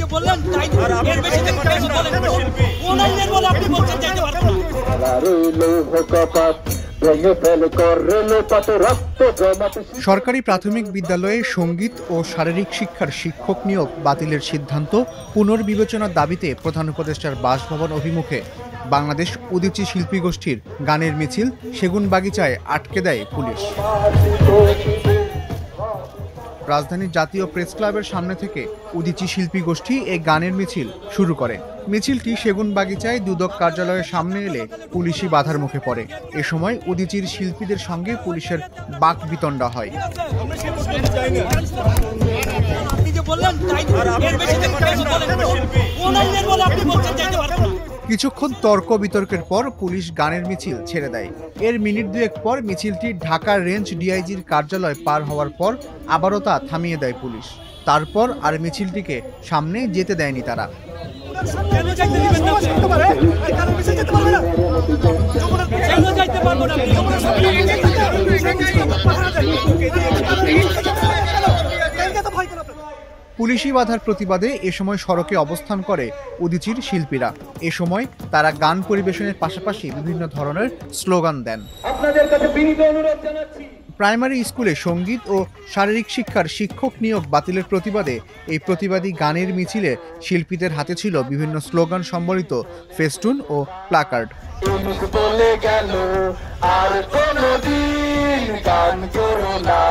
যে বললেন তাই এর বেশি কিছু বলেন কোন আইনের বলে আপনি বলছেন যাইতে পারবেন না। সরকারি প্রাথমিক বিদ্যালয়ে সঙ্গীত ও শারীরিক শিক্ষার শিক্ষক নিয়োগ বাতিলের সিদ্ধান্ত পুনর্বিবেচনার দাবিতে প্রধান উপদেষ্টার বাসভবন অভিমুখে বাংলাদেশ উদীচী শিল্পী গোষ্ঠীর গানের মিছিল সেগুনবাগিচায় আটকে দেয় পুলিশ। রাজধানীর জাতীয় প্রেস ক্লাবের সামনে থেকে উদীচী শিল্পী গোষ্ঠী এই গানের মিছিল শুরু করে। মিছিলটি সেগুনবাগিচায় দুদক কার্যালয়ের সামনে এলে পুলিশি বাধার মুখে পড়ে। এ সময় উদীচীর শিল্পীদের সঙ্গে পুলিশের বাকবিতণ্ডা হয়। কিছুক্ষণ তর্ক বিতর্কের পর পুলিশ গানের মিছিল ছেড়ে দেয়। এর মিনিট দুয়েক পর মিছিলটি ঢাকা রেঞ্জ ডিআইজির কার্যালয় পার হওয়ার পর আবারও তা থামিয়ে দেয় পুলিশ। তারপর আর মিছিলটিকে সামনে যেতে দেয়নি তারা। পুলিশি বাধার প্রতিবাদে এ সময় সড়কে অবস্থান করে উদীচীর শিল্পীরা। এ সময় তারা গান পরিবেশনের পাশাপাশি বিভিন্ন ধরনের স্লোগান দেন। প্রাইমারি স্কুলে সঙ্গীত ও শারীরিক শিক্ষার শিক্ষক নিয়োগ বাতিলের প্রতিবাদে এই প্রতিবাদী গানের মিছিলে শিল্পীদের হাতে ছিল বিভিন্ন স্লোগান সম্বলিত ফেস্টুন ও প্লাকার্ড। আর কোনদিন গান করো না।